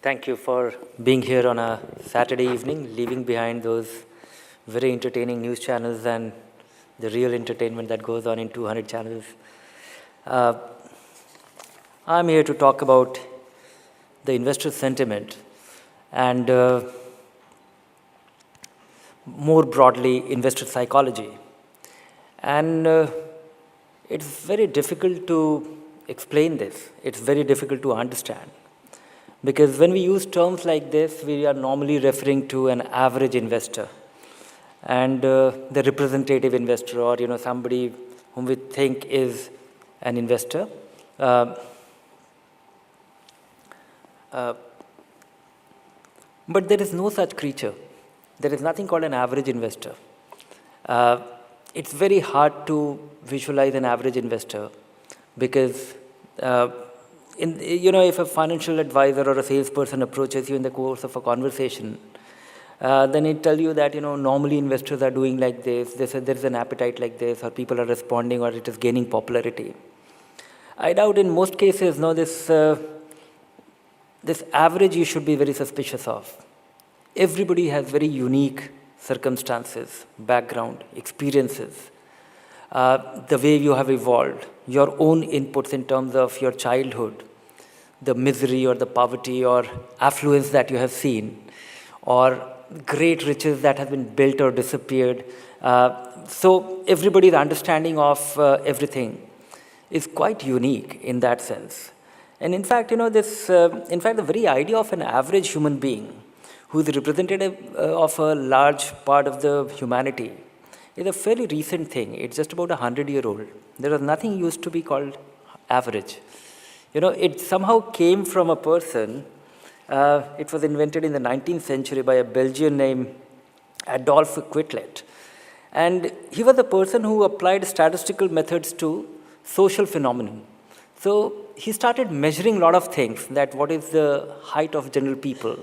Thank you for being here on a Saturday evening, leaving behind those very entertaining news channels and the real entertainment that goes on in 200 channels. I'm here to talk about the investor sentiment and more broadly, investor psychology. And it's very difficult to explain this. It's very difficult to understand. Because when we use terms like this, we are normally referring to an average investor and the representative investor, or somebody whom we think is an investor. But there is no such creature. There is nothing called an average investor. It's very hard to visualize an average investor because if a financial advisor or a salesperson approaches you in the course of a conversation, then it tell you that normally investors are doing like this. They said there's an appetite like this, or people are responding, or it is gaining popularity. I doubt in most cases, this average you should be very suspicious of. Everybody has very unique circumstances, background, experiences, the way you have evolved, your own inputs in terms of your childhood, the misery or the poverty or affluence that you have seen, or great riches that have been built or disappeared. So everybody's understanding of everything is quite unique in that sense. And in fact, the very idea of an average human being who is representative of a large part of the humanity is a fairly recent thing. It's just about 100-year-old. There was nothing used to be called average. It somehow came from a person. It was invented in the 19th century by a Belgian named Adolphe Quetelet. And he was a person who applied statistical methods to social phenomenon. So he started measuring a lot of things, that what is the height of general people,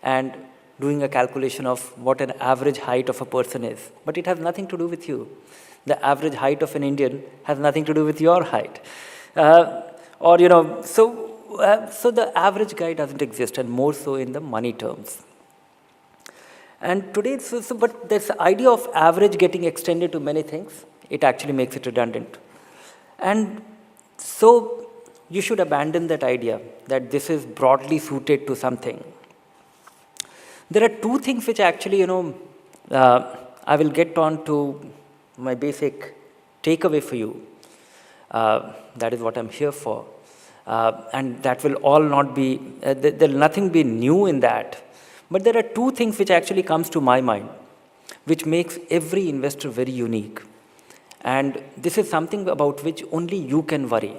and doing a calculation of what an average height of a person is. But it has nothing to do with you. The average height of an Indian has nothing to do with your height. So the average guy doesn't exist, and more so in the money terms. And today, but this idea of average getting extended to many things, it actually makes it redundant. And so you should abandon that idea that this is broadly suited to something. There are two things which actually, I will get on to my basic takeaway for you. That is what I'm here for. And that will all not be, there will nothing be new in that. But there are two things which actually comes to my mind, which makes every investor very unique. And this is something about which only you can worry.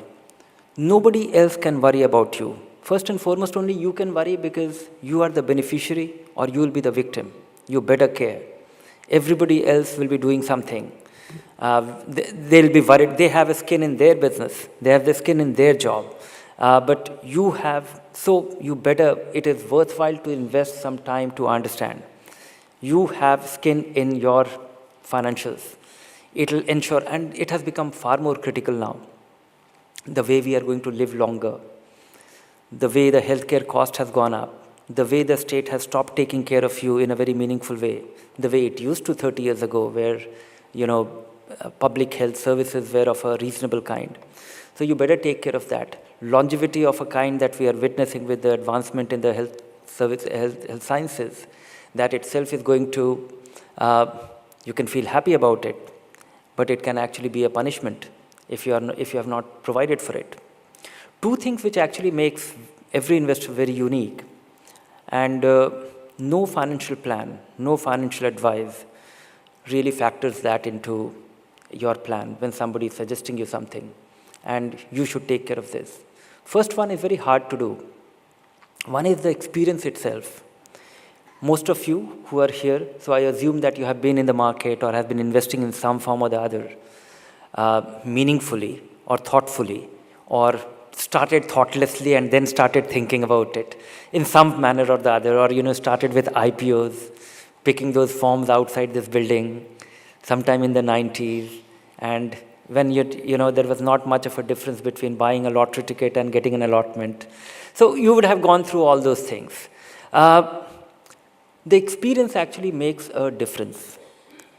Nobody else can worry about you. First and foremost, only you can worry because you are the beneficiary or you will be the victim. You better care. Everybody else will be doing something. They'll be worried. They have a skin in their business. They have the skin in their job. But you have, so you better, it is worthwhile to invest some time to understand. You have skin in your financials. It will ensure, and it has become far more critical now, the way we are going to live longer, the way the healthcare cost has gone up, the way the state has stopped taking care of you in a very meaningful way, the way it used to 30 years ago, where, public health services were of a reasonable kind. So you better take care of that. Longevity of a kind that we are witnessing with the advancement in the health sciences, that itself is going to, you can feel happy about it, but it can actually be a punishment if you have not provided for it. Two things which actually makes every investor very unique, and no financial plan, no financial advice really factors that into your plan when somebody is suggesting you something, and you should take care of this. First one is very hard to do. One is the experience itself. Most of you who are here, so I assume that you have been in the market or have been investing in some form or the other, meaningfully or thoughtfully, or started thoughtlessly and then started thinking about it in some manner or the other, or started with IPOs, picking those forms outside this building sometime in the 90s, and when there was not much of a difference between buying a lottery ticket and getting an allotment. So you would have gone through all those things. The experience actually makes a difference.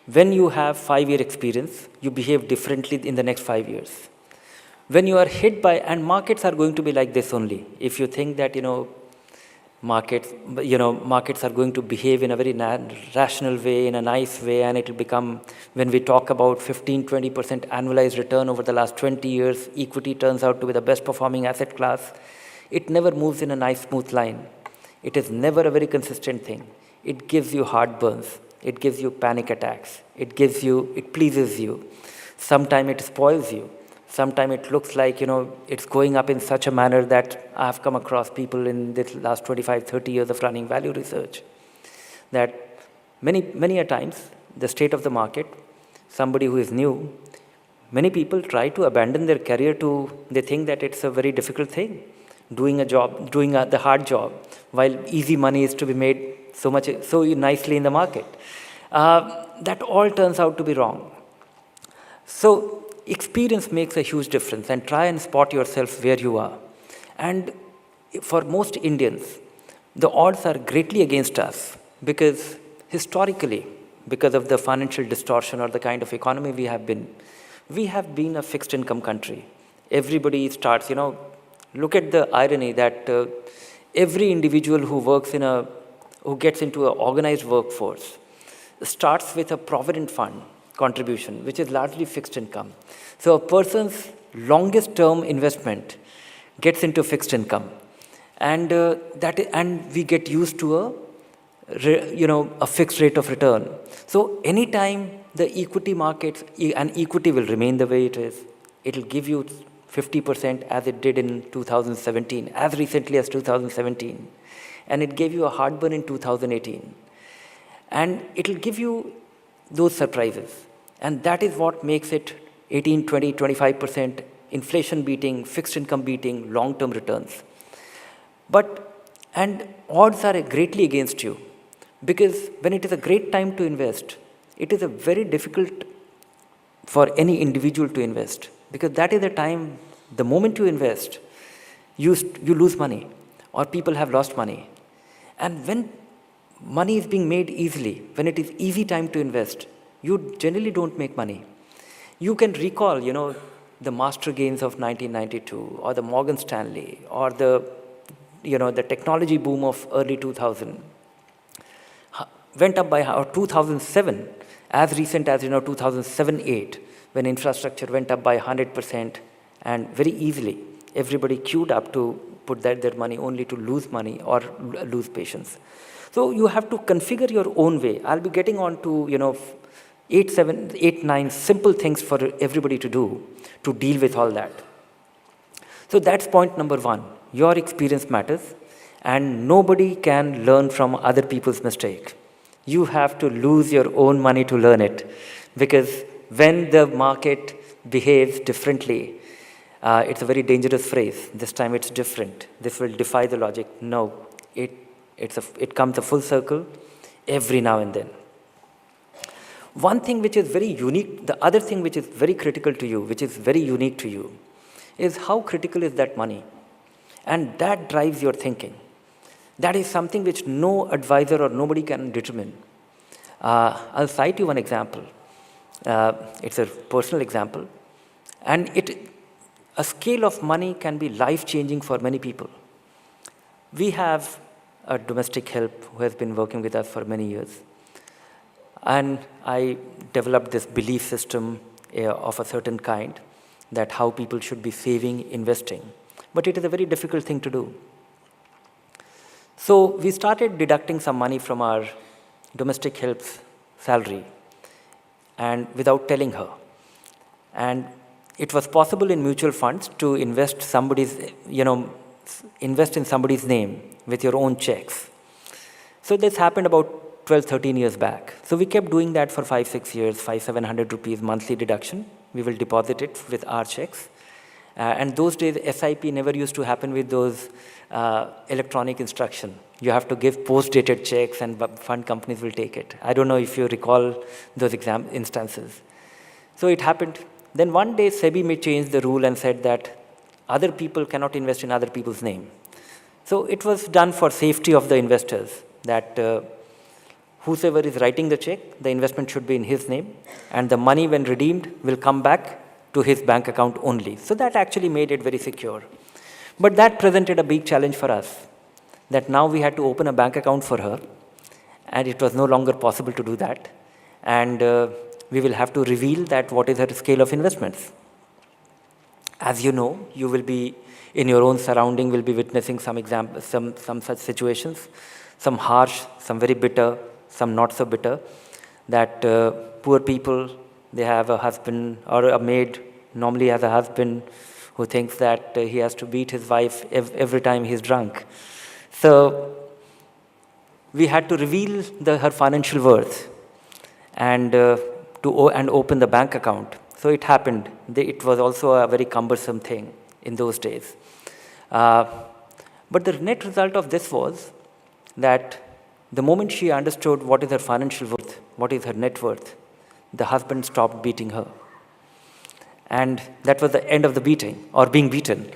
When you have 5-year experience, you behave differently in the next 5 years. When you are hit by, and markets are going to be like this only. If you think that, markets are going to behave in a very rational way, in a nice way, and it will become, when we talk about 15-20% annualized return over the last 20 years, equity turns out to be the best performing asset class. It never moves in a nice smooth line. It is never a very consistent thing. It gives you heartburns. It gives you panic attacks. It pleases you. Sometimes it spoils you. Sometimes it looks like, it's going up in such a manner that I have come across people in the last 25, 30 years of running value research, that many a times the state of the market, somebody who is new, many people try to abandon their career they think that it's a very difficult thing, doing the hard job, while easy money is to be made so nicely in the market. That all turns out to be wrong. So experience makes a huge difference, and try and spot yourself where you are. And for most Indians, the odds are greatly against us because historically, because of the financial distortion or the kind of economy we have been a fixed income country. Everybody starts, look at the irony that every individual who gets into an organized workforce starts with a provident fund contribution, which is largely fixed income. So a person's longest term investment gets into fixed income, and we get used to a fixed rate of return. So anytime the equity markets, and equity will remain the way it is, it'll give you 50% as it did in 2017, as recently as 2017, and it gave you a heartburn in 2018, and it'll give you those surprises. And that is what makes it 18, 20, 25% inflation beating, fixed income beating, long-term returns. And odds are greatly against you, because when it is a great time to invest, it is a very difficult for any individual to invest, because that is the time, the moment you invest, you lose money, or people have lost money. And when money is being made easily, when it is easy time to invest, you generally don't make money. You can recall, the master gains of 1992, or the Morgan Stanley, or the technology boom of early 2000 went up by, or 2007, as recent as 2007-8, when infrastructure went up by 100%, and very easily everybody queued up to put their money, only to lose money or lose patience. So you have to configure your own way. I'll be getting on to 9 simple things for everybody to do to deal with all that. So that's point number 1. Your experience matters, and nobody can learn from other people's mistake. You have to lose your own money to learn it, because when the market behaves differently, it's a very dangerous phrase. This time it's different. This will defy the logic. No, it comes a full circle every now and then. One thing which is very unique, the other thing which is very critical to you, which is very unique to you, is how critical is that money? And that drives your thinking. That is something which no advisor or nobody can determine. I'll cite you one example. It's a personal example. And a scale of money can be life-changing for many people. We have a domestic help who has been working with us for many years. And I developed this belief system of a certain kind, that how people should be saving, investing. But it is a very difficult thing to do. So we started deducting some money from our domestic help's salary, and without telling her. And it was possible in mutual funds to invest in somebody's name with your own checks. So this happened about 12, 13 years back. So we kept doing that for 5, 6 years, 500-700 rupees monthly deduction. We will deposit it with our checks. And those days, SIP never used to happen with those electronic instruction. You have to give post-dated checks, and fund companies will take it. I don't know if you recall those instances. So it happened. Then one day SEBI may change the rule and said that other people cannot invest in other people's name. So it was done for safety of the investors, that whosoever is writing the check, the investment should be in his name, and the money when redeemed will come back to his bank account only. So that actually made it very secure. But that presented a big challenge for us, that now we had to open a bank account for her, and it was no longer possible to do that. And we will have to reveal that what is her scale of investments. As you know, you will be in your own surrounding, will be witnessing some such situations, some harsh, some very bitter, some not so bitter, that poor people, they have a husband or a maid, normally has a husband who thinks that he has to beat his wife every time he's drunk. So we had to reveal her financial worth and open the bank account. So it happened. It was also a very cumbersome thing in those days. But the net result of this was that the moment she understood what is her financial worth, what is her net worth, the husband stopped beating her. And that was the end of the beating, or being beaten.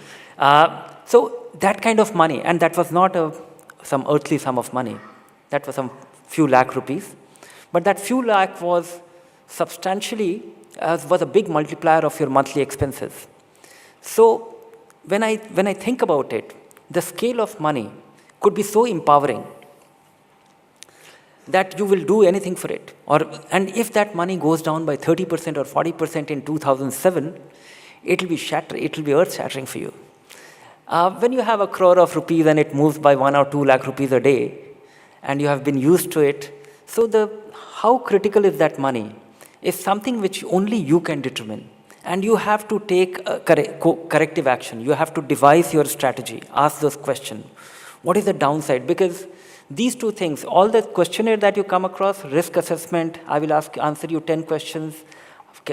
So that kind of money, and that was not some earthly sum of money. That was some few lakh rupees. But that few lakh was substantially, was a big multiplier of your monthly expenses. So when I think about it, the scale of money could be so empowering that you will do anything for it. And if that money goes down by 30% or 40% in 2007, it will be earth-shattering for you. When you have 1 crore of rupees and it moves by 1 or 2 lakh rupees a day, and you have been used to it, so how critical is that money is something which only you can determine. And you have to take corrective action. You have to devise your strategy, ask those questions. What is the downside? Because these two things, all the questionnaire that you come across, risk assessment, I will answer you 10 questions.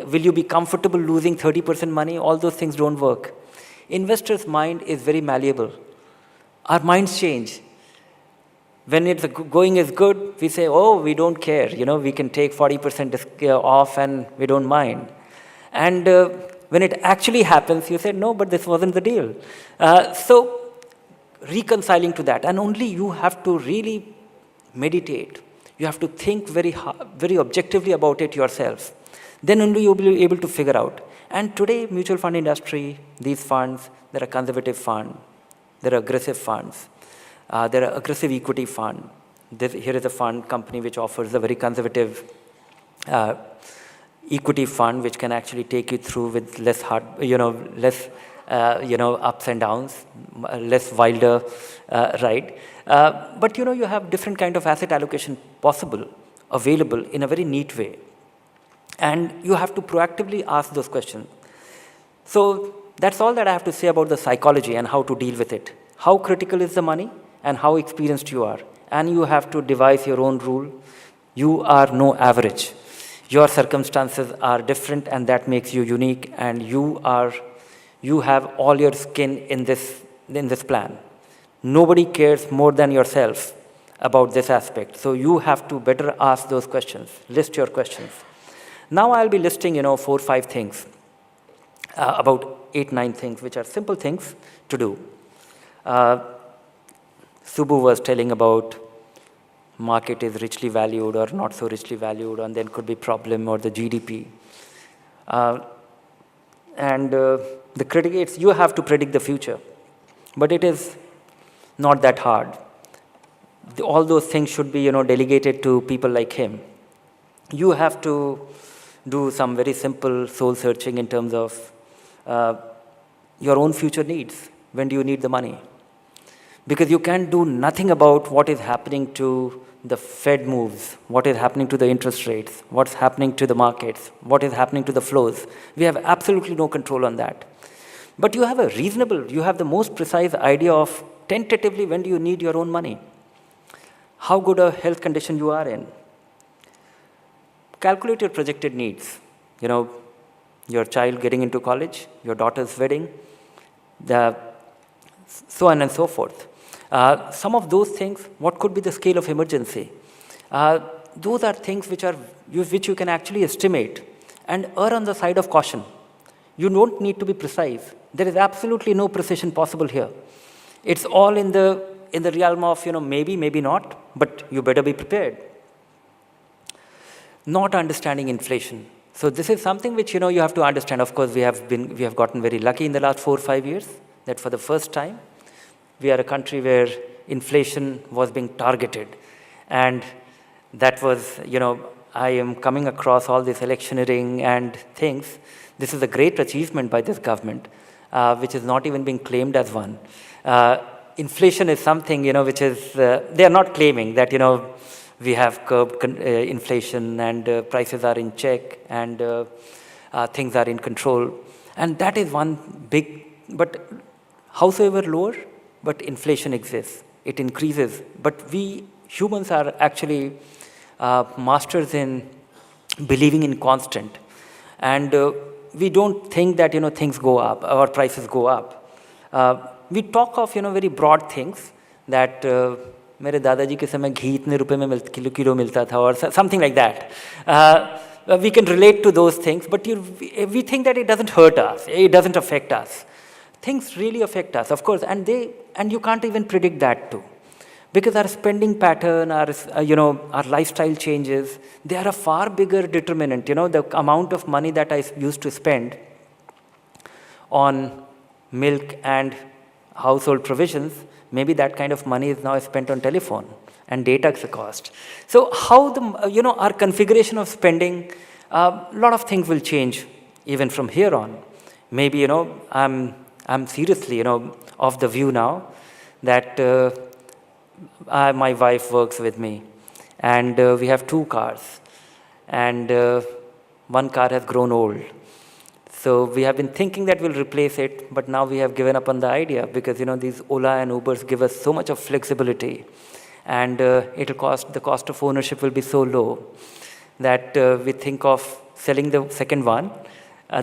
Will you be comfortable losing 30% money? All those things don't work. Investor's mind is very malleable. Our minds change. When going is good, we say, oh, we don't care. We can take 40% off and we don't mind. And when it actually happens, you say, no, but this wasn't the deal. So reconciling to that, and only you have to really meditate. You have to think very objectively about it yourself. Then only you'll be able to figure out. And today, mutual fund industry, these funds, there are conservative funds, there are aggressive funds, there are aggressive equity fund. Here is a fund company which offers a very conservative equity fund, which can actually take you through with less ups and downs, less wilder ride. But you have different kind of asset allocation available in a very neat way. And you have to proactively ask those questions. So that's all that I have to say about the psychology and how to deal with it. How critical is the money and how experienced you are. And you have to devise your own rule. You are no average. Your circumstances are different, and that makes you unique, and you have all your skin in this plan. Nobody cares more than yourself about this aspect. So you have to better ask those questions, list your questions. Now I'll be listing 4 or 5 things, about 8 or 9 things, which are simple things to do. Subbu was telling about market is richly valued or not so richly valued, and then could be problem or the GDP. The critics, you have to predict the future, but it is not that hard. All those things should be delegated to people like him. You have to do some very simple soul searching in terms of your own future needs. When do you need the money? Because you can't do nothing about what is happening to the Fed moves, what is happening to the interest rates, what's happening to the markets, what is happening to the flows. We have absolutely no control on that. But you have you have the most precise idea of tentatively when do you need your own money, how good a health condition you are in. Calculate your projected needs. Your child getting into college, your daughter's wedding, so on and so forth. Some of those things, what could be the scale of emergency? Those are things which you can actually estimate and err on the side of caution. You don't need to be precise. There is absolutely no precision possible here. It's all in the realm of, maybe, maybe not, but you better be prepared. Not understanding inflation. So this is something which, you have to understand. Of course, we have gotten very lucky in the last 4 or 5 years that for the first time, we are a country where inflation was being targeted. And that was, I am coming across all this electioneering and things. This is a great achievement by this government, which is not even being claimed as one. Inflation is something, which is, they are not claiming that, we have curbed inflation and prices are in check and things are in control. And that is one big, but howsoever lower, but inflation exists. It increases. But we humans are actually masters in believing in constant. And we don't think that, things go up, our prices go up. We talk of, very broad things that मेरे दादाजी के समय घी इतने रुपए में kilo मिलता था or something like that. We can relate to those things, but we think that it doesn't hurt us, it doesn't affect us. Things really affect us, of course, and you can't even predict that too. Because our spending pattern, our lifestyle changes, they are a far bigger determinant. The amount of money that I used to spend on milk and household provisions, maybe that kind of money is now spent on telephone and data cost. So how our configuration of spending, a lot of things will change even from here on. Maybe, I'm seriously, of the view now that my wife works with me and we have 2 cars and one car has grown old. So we have been thinking that we'll replace it, but now we have given up on the idea because, these Ola and Ubers give us so much of flexibility and the cost of ownership will be so low that we think of selling the second one,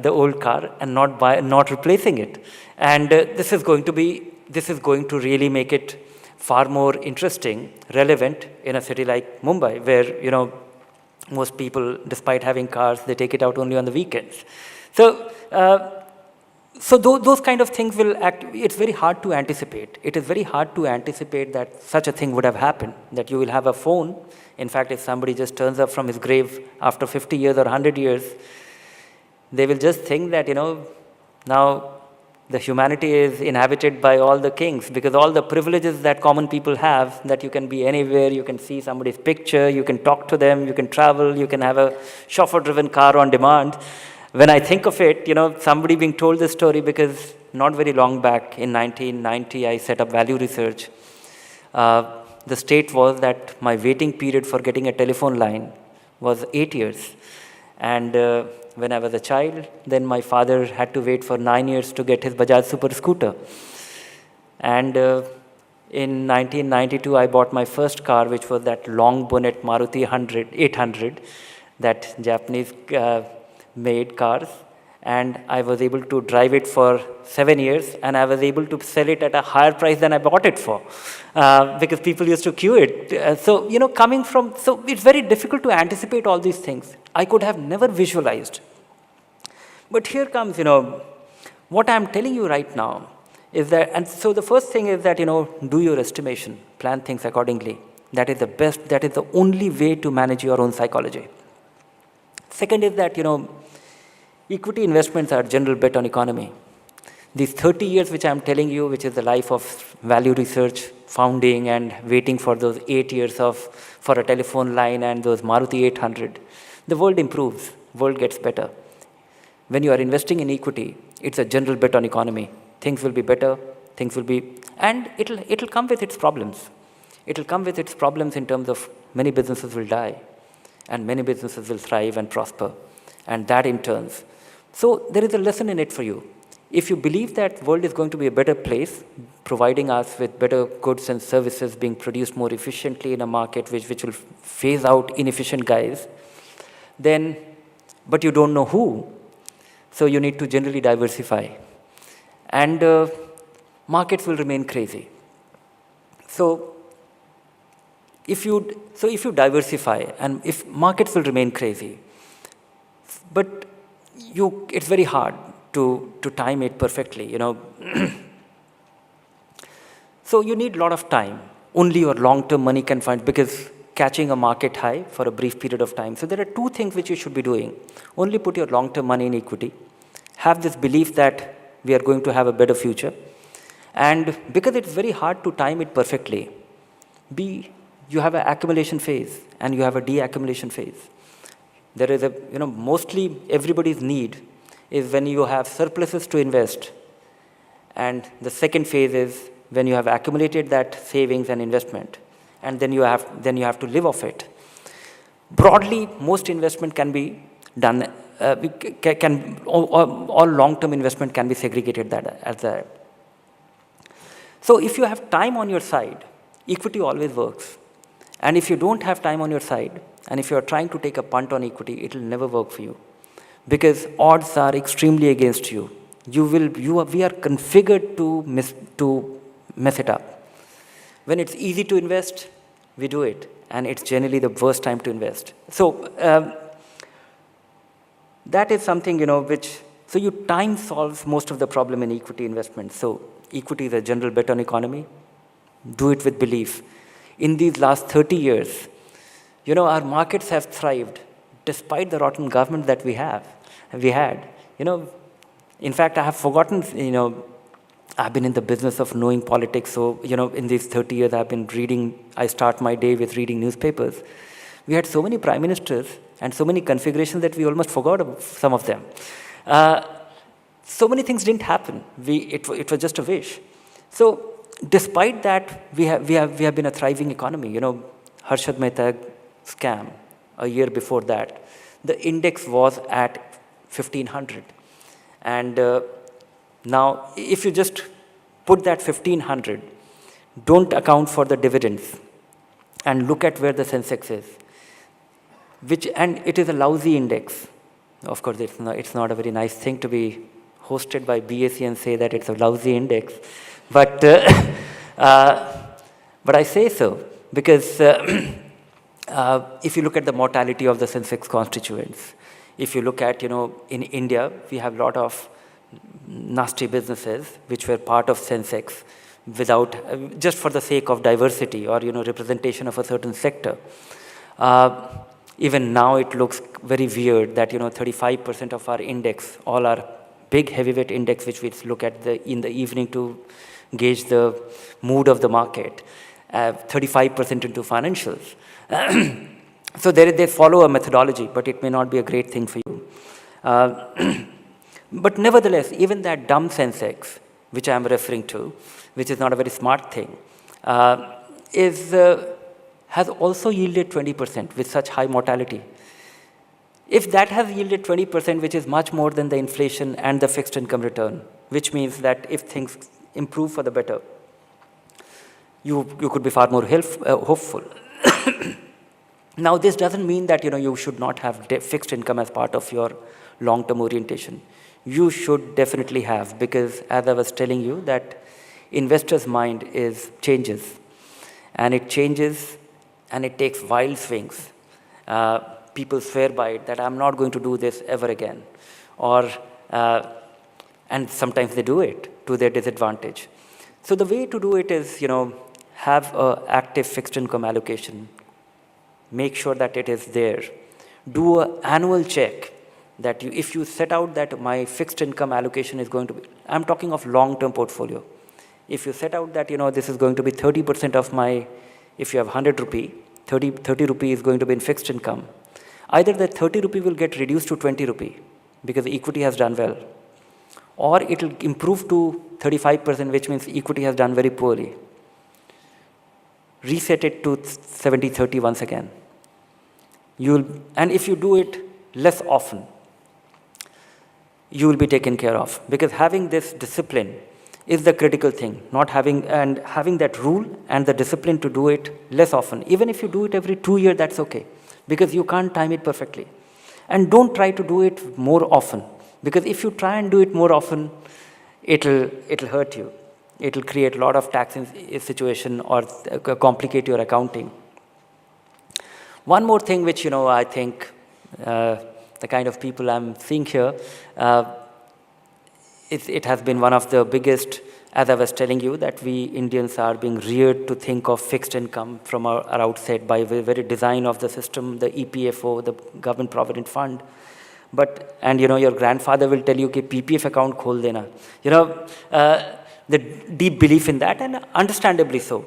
the old car, and not replacing it. And this is going to really make it far more interesting, relevant in a city like Mumbai, where, most people, despite having cars, they take it out only on the weekends. So, those kind of things it's very hard to anticipate. It is very hard to anticipate that such a thing would have happened, that you will have a phone. In fact, if somebody just turns up from his grave after 50 years or 100 years, they will just think that, now the humanity is inhabited by all the kings, because all the privileges that common people have, that you can be anywhere, you can see somebody's picture, you can talk to them, you can travel, you can have a chauffeur-driven car on demand. When I think of it, somebody being told this story, because not very long back in 1990, I set up value research. The state was that my waiting period for getting a telephone line was 8 years. And when I was a child, then my father had to wait for 9 years to get his Bajaj Super Scooter. And in 1992, I bought my first car, which was that long bonnet Maruti 800, that Japanese made cars, and I was able to drive it for 7 years, and I was able to sell it at a higher price than I bought it for, because people used to queue it. So it's very difficult to anticipate all these things. I could have never visualized. But here comes, what I'm telling you right now is that, and so the first thing is that, do your estimation, plan things accordingly. That is the best, that is the only way to manage your own psychology. Second is that, equity investments are general bet on economy. These 30 years which I'm telling you, which is the life of value research, founding and waiting for those 8 years for a telephone line and those Maruti 800, the world improves, world gets better. When you are investing in equity, it's a general bet on economy. Things will be better, and it'll come with its problems. It'll come with its problems in terms of many businesses will die and many businesses will thrive and prosper, and that in turns. So there is a lesson in it for you. If you believe that the world is going to be a better place, providing us with better goods and services being produced more efficiently in a market which will phase out inefficient guys, then, but you don't know who, so you need to generally diversify. And markets will remain crazy. So if you diversify, and if markets will remain crazy, but it's very hard. to time it perfectly, you know. So you need a lot of time. Only your long-term money can find, because catching a market high for a brief period of time. So there are two things which you should be doing. Only put your long-term money in equity. Have this belief that we are going to have a better future. And because it's very hard to time it perfectly, you have an accumulation phase and you have a de-accumulation phase. There is a, you know, mostly everybody's need is when you have surpluses to invest. And the second phase is when you have accumulated that savings and investment, and then you have to live off it. Broadly, most investment can be done, all long-term investment can be segregated that as that. So if you have time on your side, equity always works. And if you don't have time on your side, and if you are trying to take a punt on equity, it will never work for you, because odds are extremely against you. We are configured to mess it up. When it's easy to invest, we do it, and it's generally the worst time to invest. So that is something, you know, so your time solves most of the problem in equity investment. So equity is a general bet on economy. Do it with belief. In these last 30 years, you know, our markets have thrived despite the rotten government that we had. You know, in fact, I have forgotten, you know, I've been in the business of knowing politics. So, you know, in these 30 years, I start my day with reading newspapers. We had so many prime ministers and so many configurations that we almost forgot some of them. So many things didn't happen. It was just a wish. So despite that, we have been a thriving economy. You know, Harshad Mehta scam, a year before that, the index was at 1500. And now, if you just put that 1500, don't account for the dividends, and look at where the Sensex is, and it is a lousy index. Of course, it's not a very nice thing to be hosted by BAC and say that it's a lousy index, but I say so because if you look at the mortality of the Sensex constituents, if you look at, you know, in India, we have a lot of nasty businesses which were part of Sensex without, just for the sake of diversity or, you know, representation of a certain sector. Even now it looks very weird that, you know, 35% of our index, all our big heavyweight index, which we look at in the evening to gauge the mood of the market, 35% into financials. So they follow a methodology, but it may not be a great thing for you. But nevertheless, even that dumb Sensex, which I am referring to, which is not a very smart thing, has also yielded 20% with such high mortality. If that has yielded 20%, which is much more than the inflation and the fixed income return, which means that if things improve for the better, you could be far more hopeful. Now, this doesn't mean that, you know, you should not have fixed income as part of your long-term orientation. You should definitely have, because as I was telling you, that investor's mind changes, and it changes, and it takes wild swings. People swear by it that I'm not going to do this ever again, and sometimes they do it to their disadvantage. So the way to do it is, you know, have an active fixed income allocation. Make sure that it is there. Do an annual check. That if you set out that my fixed income allocation is going to be, I'm talking of long-term portfolio. If you set out that, you know, this is going to be 30% of my, if you have 100 rupee, 30 rupee is going to be in fixed income. Either that 30 rupee will get reduced to 20 rupee because the equity has done well, or it will improve to 35%, which means equity has done very poorly. Reset it to 70-30 once again. And if you do it less often, you will be taken care of, because having this discipline is the critical thing. Having that rule and the discipline to do it less often. Even if you do it every 2 years, that's okay, because you can't time it perfectly. And don't try to do it more often, because if you try and do it more often, it'll hurt you. It'll create a lot of tax situation or complicate your accounting. One more thing which, you know, I think the kind of people I'm seeing here, it has been one of the biggest, as I was telling you, that we Indians are being reared to think of fixed income from our outset by the very design of the system, the EPFO, the Government Provident Fund. But, and your grandfather will tell you कि PPF account khol dena. The deep belief in that, and understandably so.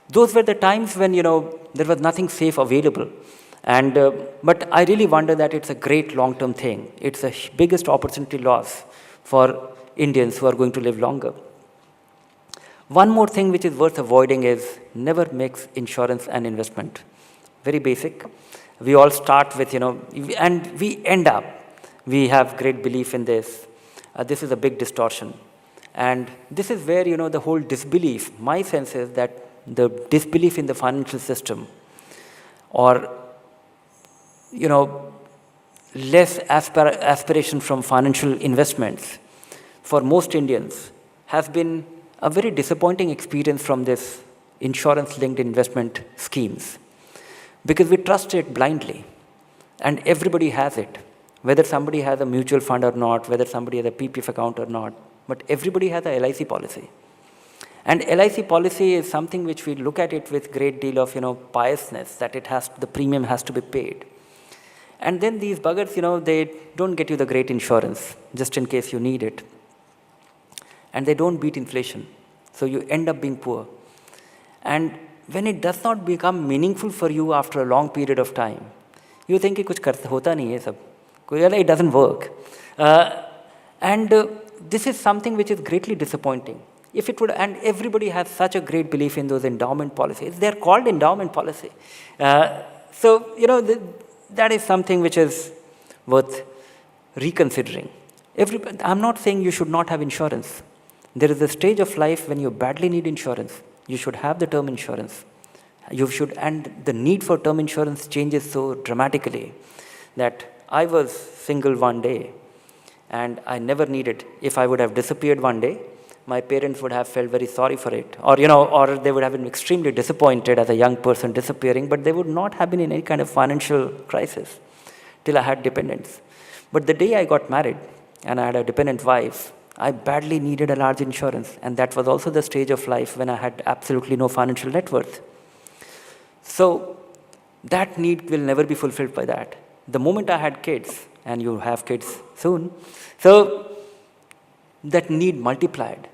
Those were the times when, there was nothing safe available. And, but I really wonder that it's a great long-term thing. It's the biggest opportunity loss for Indians who are going to live longer. One more thing which is worth avoiding is never mix insurance and investment. Very basic. We all start with, and we end up, we have great belief in this. This is a big distortion. And this is where, the whole disbelief, my sense is that the disbelief in the financial system, or, less aspiration from financial investments for most Indians has been a very disappointing experience from this insurance-linked investment schemes, because we trust it blindly, and everybody has it, whether somebody has a mutual fund or not, whether somebody has a PPF account or not, but everybody has a LIC policy. And LIC policy is something which we look at it with great deal of, piousness, that the premium has to be paid. And then these buggers, they don't get you the great insurance, just in case you need it. And they don't beat inflation. So you end up being poor. And when it does not become meaningful for you after a long period of time, you think कि कुछ होता नहीं है सब. It doesn't work. This is something which is greatly disappointing. If it would, and everybody has such a great belief in those endowment policies. They're called endowment policy. That is something which is worth reconsidering. I'm not saying you should not have insurance. There is a stage of life when you badly need insurance. You should have the term insurance. And the need for term insurance changes so dramatically that I was single one day and I never needed. If I would have disappeared one day, my parents would have felt very sorry for it. Or they would have been extremely disappointed as a young person disappearing, but they would not have been in any kind of financial crisis till I had dependents. But the day I got married and I had a dependent wife, I badly needed a large insurance. And that was also the stage of life when I had absolutely no financial net worth. So that need will never be fulfilled by that. The moment I had kids, and you have kids soon, so that need multiplied.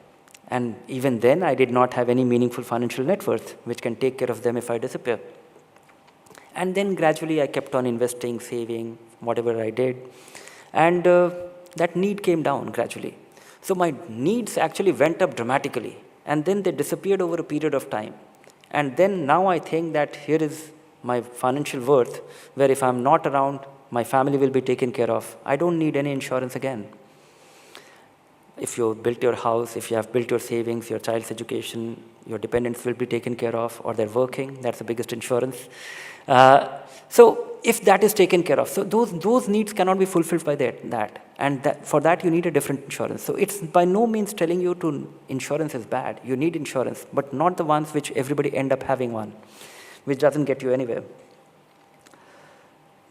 And even then, I did not have any meaningful financial net worth, which can take care of them if I disappear. And then gradually, I kept on investing, saving, whatever I did. And that need came down gradually. So my needs actually went up dramatically. And then they disappeared over a period of time. And then now I think that here is my financial worth, where if I'm not around, my family will be taken care of. I don't need any insurance again. If you built your house, if you have built your savings, your child's education, your dependents will be taken care of, or they're working, that's the biggest insurance. So if that is taken care of, so those needs cannot be fulfilled by that. And for that, you need a different insurance. So it's by no means telling you to insurance is bad. You need insurance, but not the ones which everybody end up having one, which doesn't get you anywhere.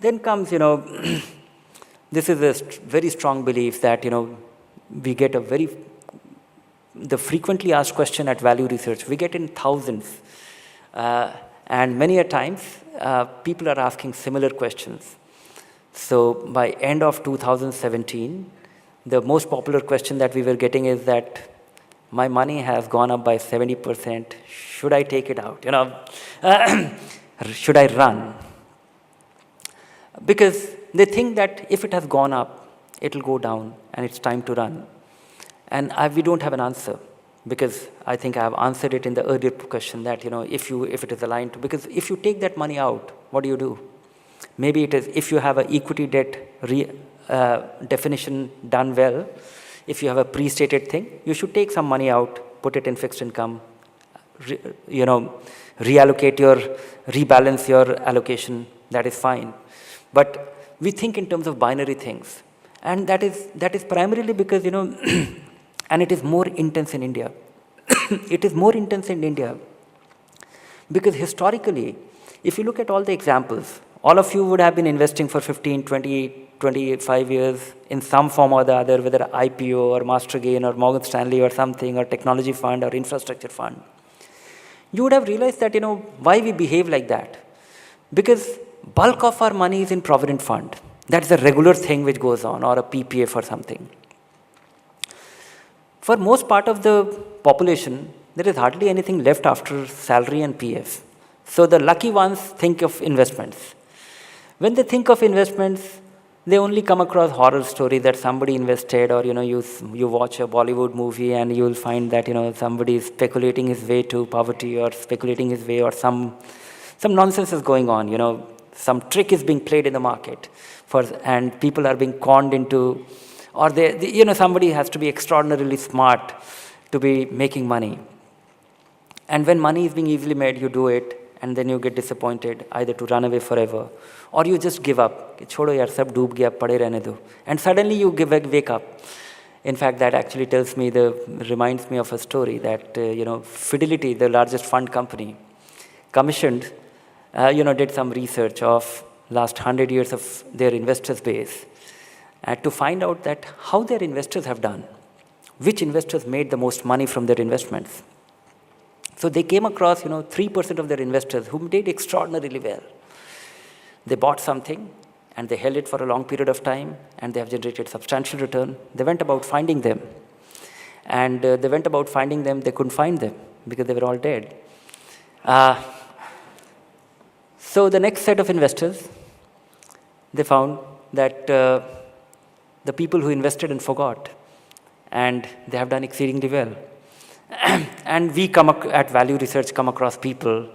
Then comes, this is a very strong belief that, we get the frequently asked question at value research, we get in thousands. And many a times, people are asking similar questions. So by end of 2017, the most popular question that we were getting is that my money has gone up by 70%. Should I take it out? Should I run? Because they think that if it has gone up, it will go down and it's time to run. And we don't have an answer, because I think I have answered it in the earlier question that, if it is aligned to, because if you take that money out, what do? Maybe it is, if you have an equity debt definition done well, if you have a pre-stated thing, you should take some money out, put it in fixed income, rebalance your allocation, that is fine. But we think in terms of binary things. And that is primarily because, and it is more intense in India. It is more intense in India because historically, if you look at all the examples All of you would have been investing for 15, 20, 25 years in some form or the other, whether IPO or Master Gain or Morgan Stanley or something, or technology fund or infrastructure fund. You would have realized that, why we behave like that. Because bulk of our money is in provident fund. That's a regular thing which goes on, or a PPF or something. For most part of the population, there is hardly anything left after salary and PF. So the lucky ones think of investments. When they think of investments, they only come across horror stories that somebody invested, or you watch a Bollywood movie and you'll find that somebody is speculating his way to poverty, or speculating his way, or some nonsense is going on. Some trick is being played in the market, and people are being conned into, or somebody has to be extraordinarily smart to be making money. And when money is being easily made, you do it, and then you get disappointed, either to run away forever, or you just give up. Chodo yaar, sab doob gaya, pade rehne do. And suddenly you wake up. In fact, that actually reminds me of a story that, Fidelity, the largest fund company, commissioned, did some research of last 100 years of their investors base, to find out that how their investors have done, which investors made the most money from their investments. So they came across, 3% of their investors who did extraordinarily well. They bought something and they held it for a long period of time, and they have generated substantial return. They went about finding them. And they couldn't find them because they were all dead. So the next set of investors, they found that the people who invested and forgot, and they have done exceedingly well. And we at Value Research come across people,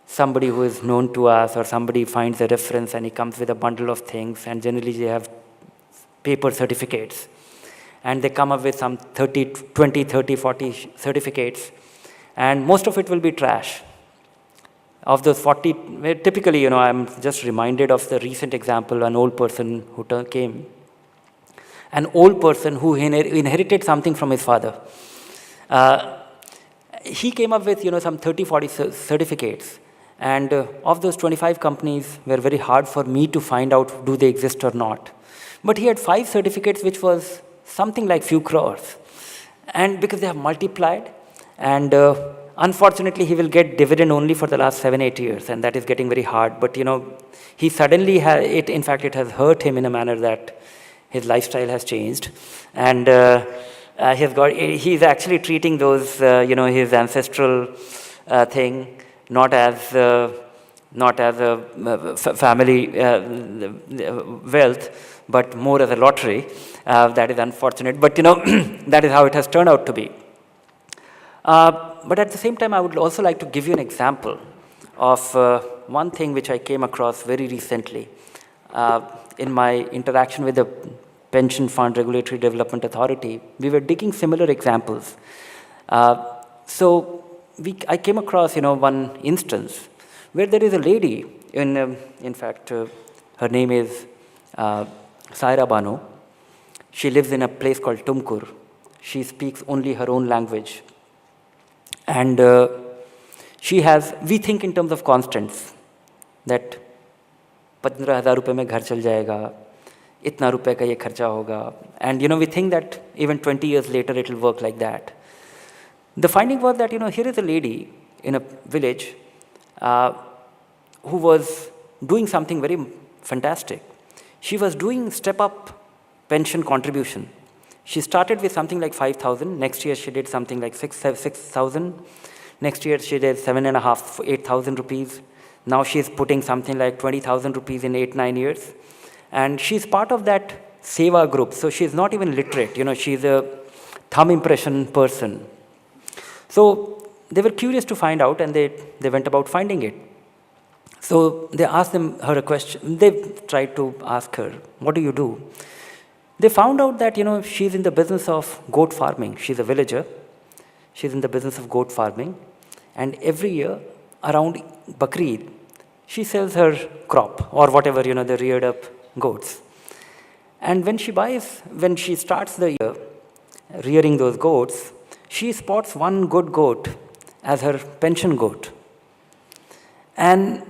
somebody who is known to us, or somebody finds a reference and he comes with a bundle of things, and generally they have paper certificates. And they come up with some 20, 30, 40 certificates, and most of it will be trash. Of those 40, typically, I'm just reminded of the recent example, an old person who came. An old person who inherited something from his father. He came up with, some 30, 40 certificates. And of those 25 companies were very hard for me to find out, do they exist or not. But he had 5 certificates, which was something like few crores. And because they have multiplied, and unfortunately, he will get dividend only for the last 7, 8 years, and that is getting very hard. But, he suddenly in fact, it has hurt him in a manner that his lifestyle has changed. And he's actually treating those, his ancestral thing, not as a family wealth, but more as a lottery. That is unfortunate, but that is how it has turned out to be. But at the same time, I would also like to give you an example of one thing which I came across very recently in my interaction with the Pension Fund Regulatory Development Authority. We were digging similar examples. So I came across, one instance where there is a lady, in fact, her name is Saira Banu. She lives in a place called Tumkur. She speaks only her own language. And we think in terms of constants, that 15,000 रुपए में घर चल जाएगा, इतना रुपए का ये खर्चा होगा. And, we think that even 20 years later, it will work like that. The finding was that, here is a lady in a village who was doing something very fantastic. She was doing step-up pension contribution. She started with something like 5,000. Next year, she did something like 6,000. Next year, she did 7,500, 8,000 rupees. Now she's putting something like 20,000 rupees in 8, 9 years. And she's part of that Seva group. So she's not even literate. She's a thumb impression person. So they were curious to find out, and they went about finding it. So they asked her a question. They tried to ask her, what do you do? They found out that, she's in the business of goat farming. She's a villager. She's in the business of goat farming. And every year, around Bakri Eid, she sells her crop, or whatever, the reared up goats. And when she starts the year rearing those goats, she spots one good goat as her pension goat. And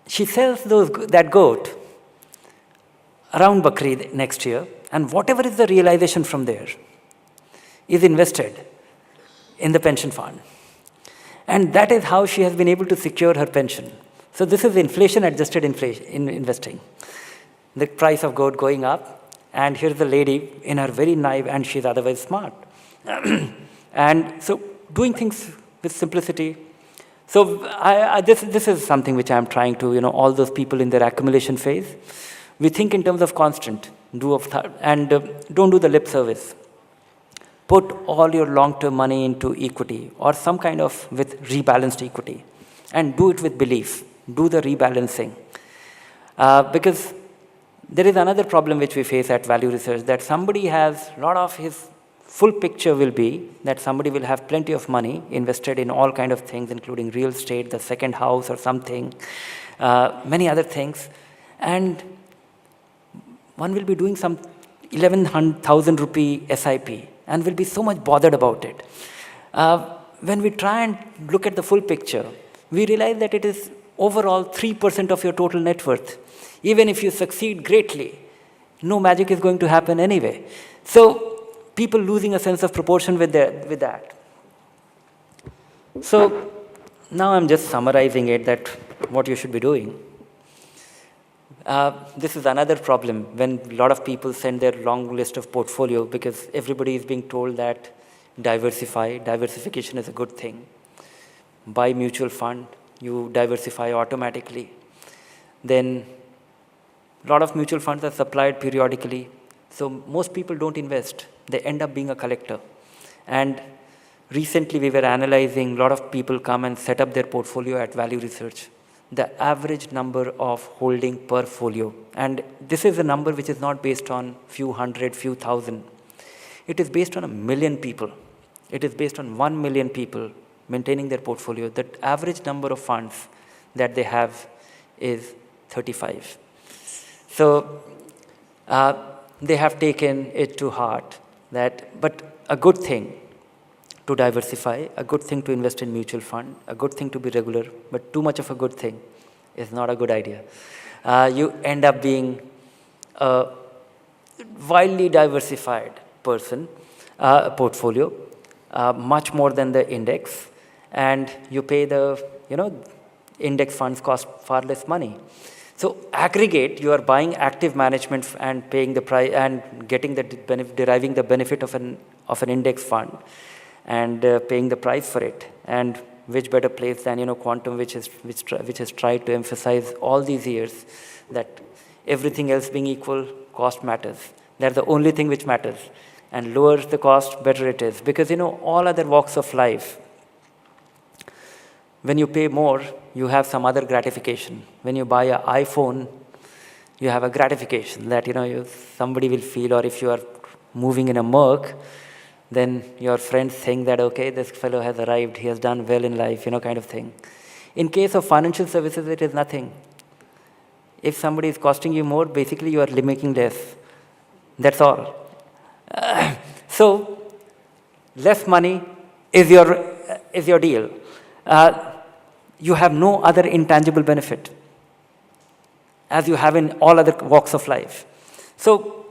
She sells that goat around Bakri next year, and whatever is the realization from there is invested in the pension fund. And that is how she has been able to secure her pension. So this is inflation-adjusted in investing. The price of gold going up, and here's the lady in her very naive, and she's otherwise smart. And so doing things with simplicity. So this is something which I'm trying to, all those people in their accumulation phase, we think in terms of constant, and don't do the lip service. Put all your long-term money into equity or some kind of with rebalanced equity, and do it with belief. Do the rebalancing. Because there is another problem which we face at Value Research, that somebody has a lot of his full picture will be that somebody will have plenty of money invested in all kind of things, including real estate, the second house or something, many other things. And one will be doing some 11,000 rupee SIP and will be so much bothered about it. When we try and look at the full picture, we realize that it is overall 3% of your total net worth. Even if you succeed greatly, no magic is going to happen anyway. So people losing a sense of proportion with that. So now I'm just summarizing it, that what you should be doing. This is another problem when a lot of people send their long list of portfolio, because everybody is being told that diversification is a good thing. Buy mutual fund, you diversify automatically. Then a lot of mutual funds are supplied periodically. So most people don't invest. They end up being a collector. And recently we were analyzing, a lot of people come and set up their portfolio at Value Research. The average number of holding per folio. And this is a number which is not based on few hundred, few thousand. It is based on 1 million people. It is based on 1 million people maintaining their portfolio. The average number of funds that they have is 35. So they have taken it to heart but a good thing to diversify, a good thing to invest in mutual fund, a good thing to be regular, but too much of a good thing is not a good idea. You end up being a wildly diversified portfolio, much more than the index, and you pay the, index funds cost far less money. So aggregate, you are buying active management and paying the price and getting the deriving the benefit of an index fund, and paying the price for it. And which better place than quantum, which has tried to emphasize all these years that everything else being equal, cost matters. That's the only thing which matters. And lower the cost, better it is. Because all other walks of life, when you pay more, you have some other gratification. When you buy an iPhone, you have a gratification that somebody will feel, or if you are moving in a Merc, then your friends think that, okay, this fellow has arrived, he has done well in life, kind of thing. In case of financial services, it is nothing. If somebody is costing you more, basically you are making less. That's all. So less money is your deal. You have no other intangible benefit as you have in all other walks of life. So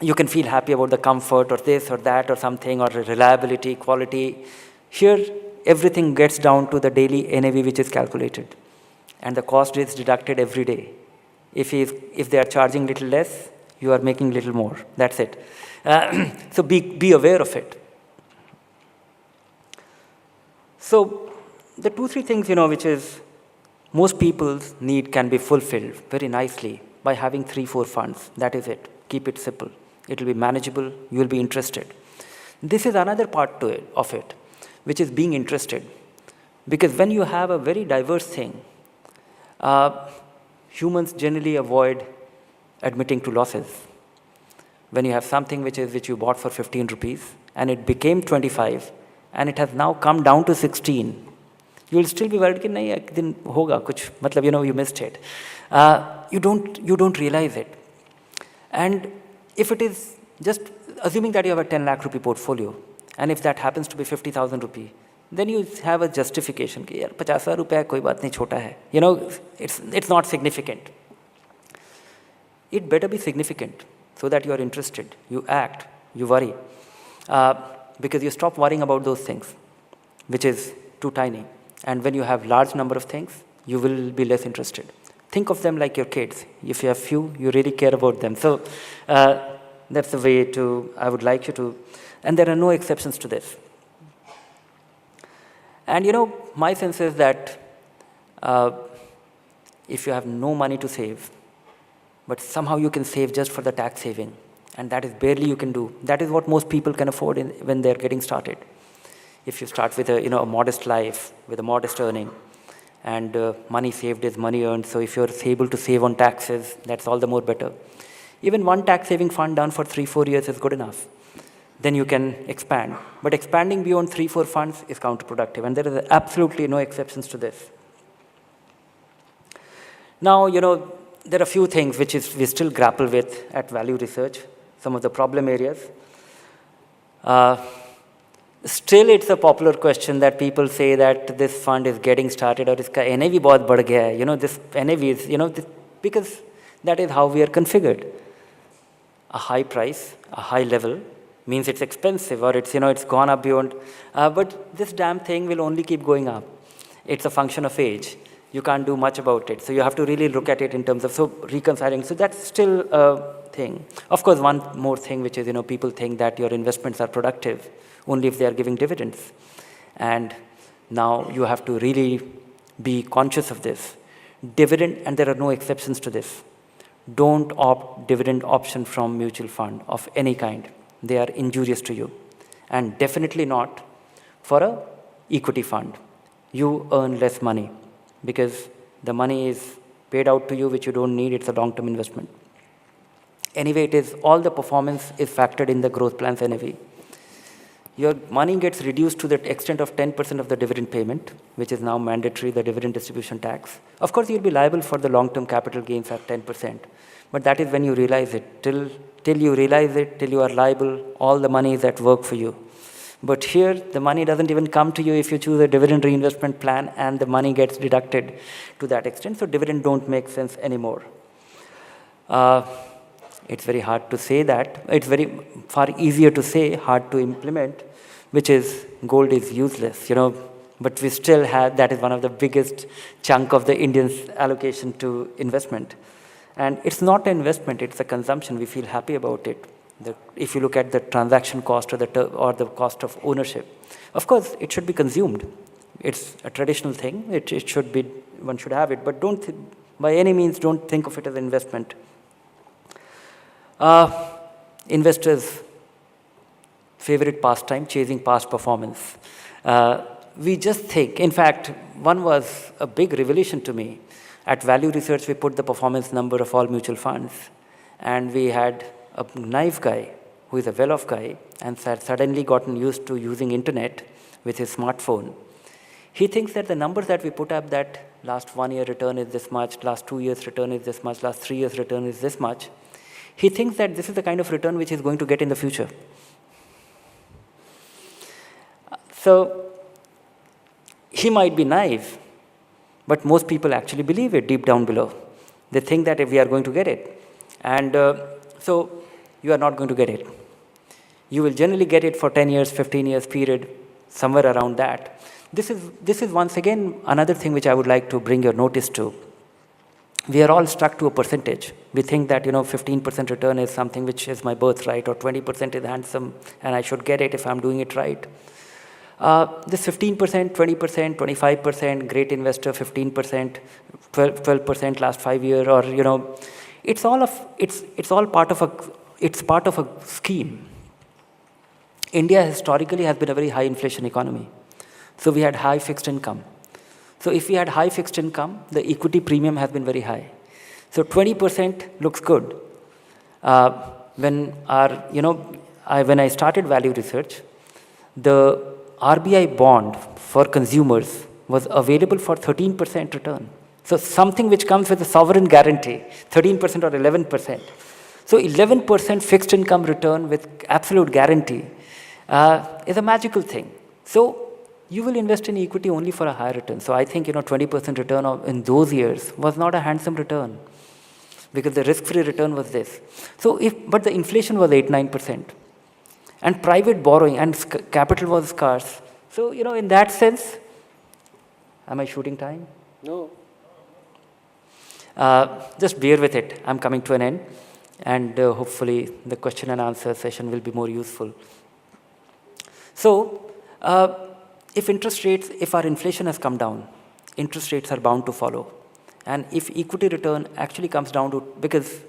you can feel happy about the comfort or this or that or something, or reliability, quality. Here, everything gets down to the daily NAV which is calculated. And the cost is deducted every day. If they are charging little less, you are making little more. That's it. So be aware of it. So the 2-3 things, which is most people's need can be fulfilled very nicely by having 3-4 funds. That is it. Keep it simple. It will be manageable. You will be interested. This is another part of it, which is being interested. Because when you have a very diverse thing, humans generally avoid admitting to losses. When you have something which you bought for 15 rupees and it became 25 and it has now come down to 16, you will still be worried that nahi, ek din hoga kuch, matlab, you missed it. You don't realize it. And if it is just assuming that you have a 10 lakh rupee portfolio, and if that happens to be 50,000 rupee, then you have a justification कि यार 50,000 रुपया है, कोई बात नहीं, छोटा है. You know, it's not significant. It better be significant so that you are interested, you act, you worry. Because you stop worrying about those things, which is too tiny. And when you have large number of things, you will be less interested. Think of them like your kids. If you have few, you really care about them. So that's the way I would like you to, and there are no exceptions to this. And you know, my sense is that if you have no money to save, but somehow you can save just for the tax saving, and that is barely you can do. That is what most people can afford when they're getting started. If you start with a modest life, with a modest earning, and money saved is money earned, so if you're able to save on taxes, that's all the more better. Even one tax saving fund done for 3-4 years is good enough. Then you can expand. But expanding beyond 3-4 funds is counterproductive, and there is absolutely no exceptions to this. Now, there are a few things which we still grapple with at Value Research, some of the problem areas. Still, it's a popular question that people say that this fund is getting started or iska NAV bahut badh gaya hai. This NAV is, because that is how we are configured. A high price, a high level means it's expensive or it's gone up beyond. But this damn thing will only keep going up. It's a function of age. You can't do much about it. So you have to really look at it in terms of reconciling. So that's still a thing. Of course, one more thing, which is, people think that your investments are productive only if they are giving dividends. And now you have to really be conscious of this. Dividend, and there are no exceptions to this. Don't opt dividend option from mutual fund of any kind. They are injurious to you. And definitely not for a equity fund. You earn less money, because the money is paid out to you, which you don't need. It's a long-term investment. Anyway, all the performance is factored in the growth plans NAV. Your money gets reduced to the extent of 10% of the dividend payment, which is now mandatory, the dividend distribution tax. Of course, you'll be liable for the long-term capital gains at 10%. But that is when you realize it. Till you realize it, till you are liable, all the money is at work for you. But here, the money doesn't even come to you if you choose a dividend reinvestment plan, and the money gets deducted to that extent. So dividend don't make sense anymore. It's very hard to say that. It's very far easier to say, hard to implement, which is gold is useless, But we still have, that is one of the biggest chunk of the Indians' allocation to investment. And it's not an investment, it's a consumption. We feel happy about it. If you look at the transaction cost or the cost of ownership, of course, it should be consumed. It's a traditional thing. It should be, one should have it, but by any means, don't think of it as an investment. Investors' favorite pastime, chasing past performance. We just think, in fact, one was a big revelation to me. At Value Research, we put the performance number of all mutual funds, and we had a naive guy who is a well-off guy and had suddenly gotten used to using internet with his smartphone. He thinks that the numbers that we put up, that last 1 year return is this much, last 2 years return is this much, last 3 years return is this much. He thinks that this is the kind of return which he's going to get in the future. So he might be naive, but most people actually believe it deep down below. They think that if we are going to get it. And so you are not going to get it. You will generally get it for 10 years, 15 years period, somewhere around that. This is once again another thing which I would like to bring your notice to. We are all stuck to a percentage. We think that 15% return is something which is my birthright, or 20% is handsome and I should get it if I'm doing it right. This 15%, 20%, 25%, great investor, 15%, 12% last 5 years, or it's all part of a scheme. India historically has been a very high inflation economy. So we had high fixed income. So if we had high fixed income, the equity premium has been very high. So 20% looks good. When I started Value Research, the RBI bond for consumers was available for 13% return. So something which comes with a sovereign guarantee, 13% or 11%. So 11% fixed income return with absolute guarantee is a magical thing. So you will invest in equity only for a higher return. So I think 20% return in those years was not a handsome return, because the risk-free return was this. But the inflation was 8-9%, and private borrowing and capital was scarce. So in that sense, am I shooting time? No. Just bear with it. I'm coming to an end, and hopefully the question and answer session will be more useful. So, if our inflation has come down, interest rates are bound to follow. And if equity return actually comes down to, because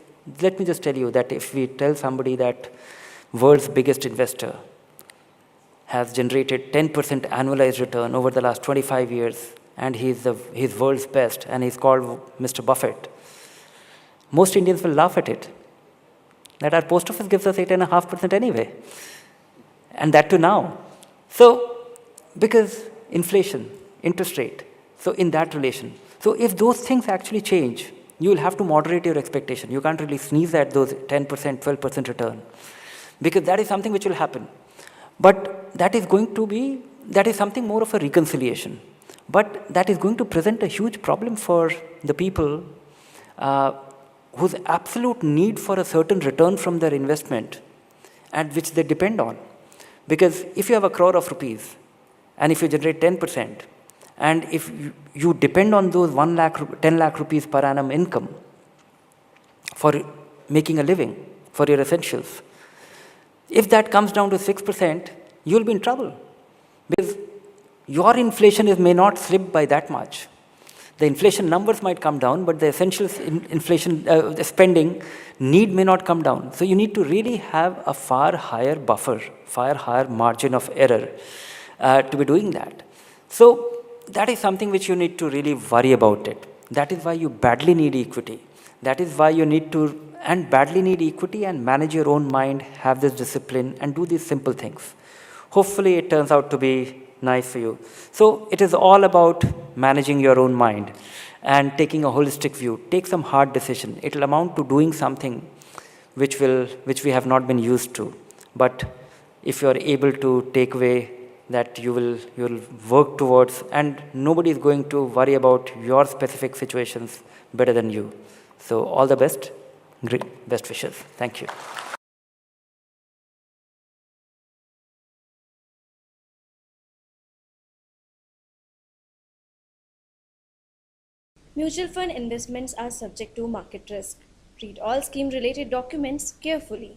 let me just tell you that if we tell somebody that world's biggest investor has generated 10% annualized return over the last 25 years, and he's world's best, and he's called Mr. Buffett, most Indians will laugh at it, that our post office gives us 8.5% anyway, and that too now. So, because inflation, interest rate, so in that relation. So if those things actually change, you will have to moderate your expectation. You can't really sneeze at those 10%, 12% return, because that is something which will happen. But that is something more of a reconciliation. But that is going to present a huge problem for the people whose absolute need for a certain return from their investment, and which they depend on. Because if you have 1 crore of rupees, and if you generate 10%, and if you depend on those 10 lakh rupees per annum income for making a living, for your essentials, if that comes down to 6%, you'll be in trouble. Because your inflation may not slip by that much. The inflation numbers might come down, but the essentials inflation spending need may not come down. So you need to really have a far higher buffer, far higher margin of error to be doing that. So that is something which you need to really worry about it. That is why you badly need equity. That is why you need to badly need equity and manage your own mind, have this discipline, and do these simple things. Hopefully it turns out to be nice for you. So it is all about managing your own mind and taking a holistic view. Take some hard decision. It will amount to doing something which we have not been used to. But if you are able to take away that, you'll work towards, and nobody is going to worry about your specific situations better than you. So all the best. Great. Best wishes. Thank you. Mutual fund investments are subject to market risk. Read all scheme related documents carefully.